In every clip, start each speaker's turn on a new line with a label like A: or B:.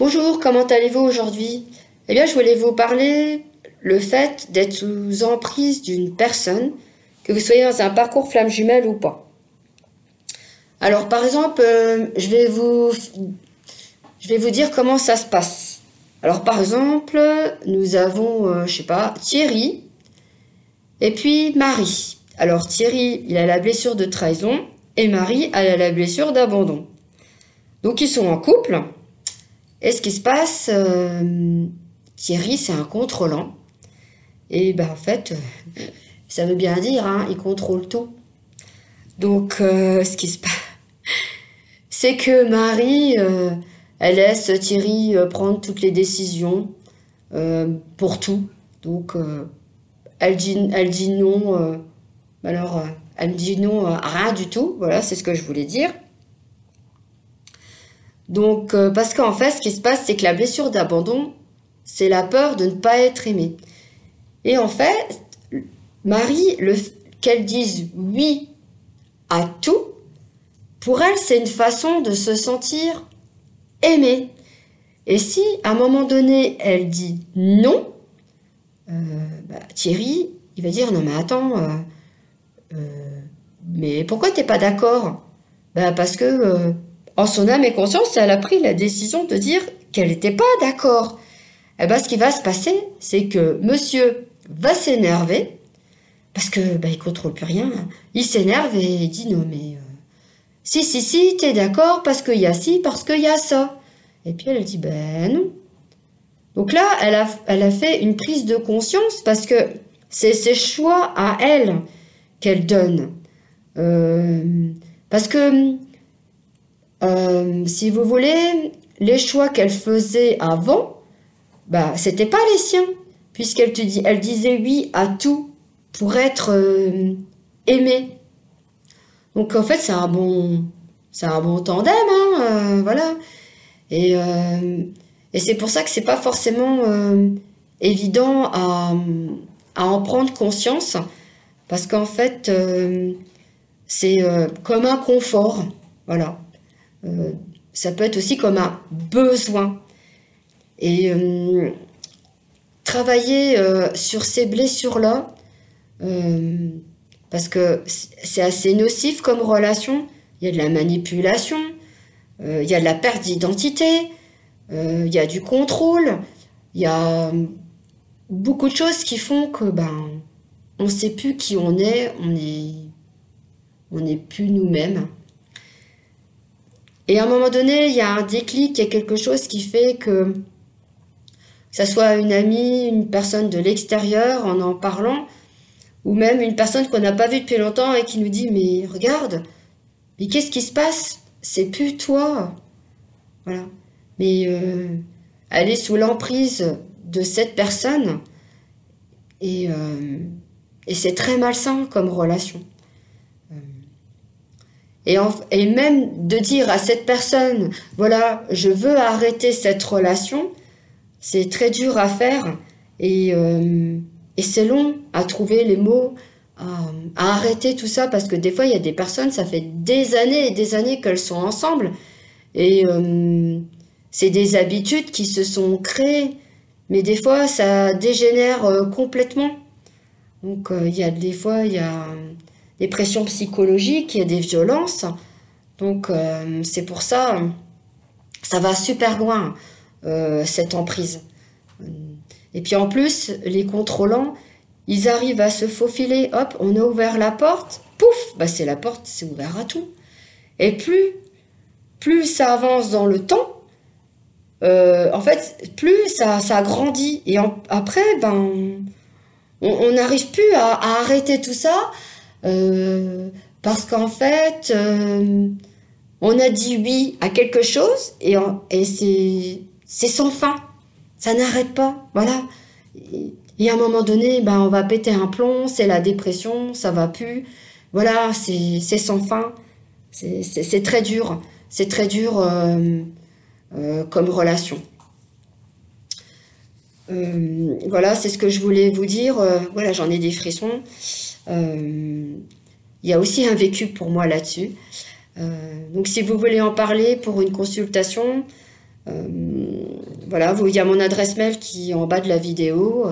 A: Bonjour, comment allez-vous aujourd'hui? Eh bien, je voulais vous parler le fait d'être sous emprise d'une personne, que vous soyez dans un parcours flamme jumelle ou pas. Alors, par exemple, je vais vous dire comment ça se passe. Alors, par exemple, nous avons, je sais pas, Thierry et puis Marie. Alors, Thierry, il a la blessure de trahison et Marie, elle a la blessure d'abandon. Donc, ils sont en couple. Et ce qui se passe, Thierry, c'est un contrôlant. Et ben en fait, ça veut bien dire, hein, il contrôle tout. Donc, ce qui se passe, c'est que Marie, elle laisse Thierry prendre toutes les décisions pour tout. Donc, elle dit non. Elle dit non à rien du tout. Voilà, c'est ce que je voulais dire. Donc, parce qu'en fait, ce qui se passe, c'est que la blessure d'abandon, c'est la peur de ne pas être aimée. Et en fait, Marie, qu'elle dise oui à tout, pour elle, c'est une façon de se sentir aimée. Et si, à un moment donné, elle dit non, Thierry, il va dire non mais attends, mais pourquoi t'es pas d'accord? Parce que en son âme et conscience, elle a pris la décision de dire qu'elle n'était pas d'accord. Et ce qui va se passer, c'est que monsieur va s'énerver parce que il contrôle plus rien. Il s'énerve et il dit non mais si, t'es d'accord parce qu'il y a ci, parce qu'il y a ça. Et puis elle dit ben non. Donc là, elle a fait une prise de conscience parce que c'est ses choix à elle qu'elle donne. Parce que si vous voulez, les choix qu'elle faisait avant, c'était pas les siens, puisqu'elle elle disait oui à tout pour être aimée. Donc en fait, c'est un bon tandem, hein, voilà. Et c'est pour ça que c'est pas forcément évident à en prendre conscience, parce qu'en fait, c'est comme un confort, voilà. Ça peut être aussi comme un besoin. Et travailler sur ces blessures-là, parce que c'est assez nocif comme relation. Il y a de la manipulation, il y a de la perte d'identité, il y a du contrôle, il y a beaucoup de choses qui font que on ne sait plus qui on n'est plus nous-mêmes. Et à un moment donné, il y a un déclic, il y a quelque chose qui fait que ça soit une amie, une personne de l'extérieur en parlant, ou même une personne qu'on n'a pas vue depuis longtemps et qui nous dit mais regarde, mais qu'est-ce qui se passe? C'est plus toi. Voilà. Mais elle est sous l'emprise de cette personne et c'est très malsain comme relation. Et même de dire à cette personne, voilà, je veux arrêter cette relation, c'est très dur à faire et c'est long à trouver les mots, à arrêter tout ça, parce que des fois, il y a des personnes, ça fait des années et des années qu'elles sont ensemble et c'est des habitudes qui se sont créées, mais des fois, ça dégénère complètement. Donc, il y a des fois, il y a des pressions psychologiques, il y a des violences. Donc, c'est pour ça, ça va super loin, cette emprise. Et puis en plus, les contrôlants, ils arrivent à se faufiler. Hop, on a ouvert la porte, pouf, c'est la porte, c'est ouvert à tout. Et plus ça avance dans le temps, en fait, plus ça grandit. Et après, on n'arrive plus à arrêter tout ça parce qu'en fait, on a dit oui à quelque chose et c'est sans fin. Ça n'arrête pas, voilà. Et à un moment donné, on va péter un plomb, c'est la dépression, ça va plus. Voilà, c'est sans fin. C'est très dur. C'est très dur comme relation. Voilà, c'est ce que je voulais vous dire. Voilà, j'en ai des frissons. Il y a aussi un vécu pour moi là-dessus. Donc si vous voulez en parler pour une consultation, Voilà, il y a mon adresse mail qui est en bas de la vidéo.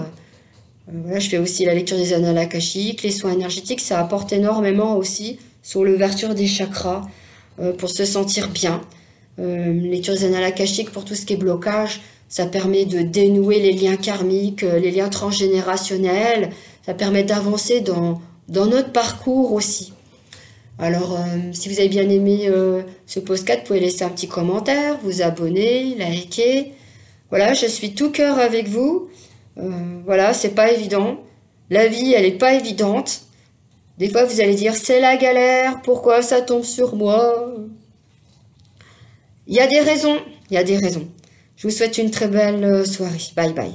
A: Voilà, je fais aussi la lecture des annales akashiques, les soins énergétiques, ça apporte énormément aussi sur l'ouverture des chakras pour se sentir bien. Lecture des annales akashiques pour tout ce qui est blocage, ça permet de dénouer les liens karmiques, les liens transgénérationnels, ça permet d'avancer dans notre parcours aussi. Alors, si vous avez bien aimé ce podcast, vous pouvez laisser un petit commentaire, vous abonner, liker. Voilà, je suis tout cœur avec vous. Voilà, c'est pas évident. La vie, elle est pas évidente. Des fois, vous allez dire, c'est la galère, pourquoi ça tombe sur moi? Il y a des raisons, il y a des raisons. Je vous souhaite une très belle soirée. Bye bye.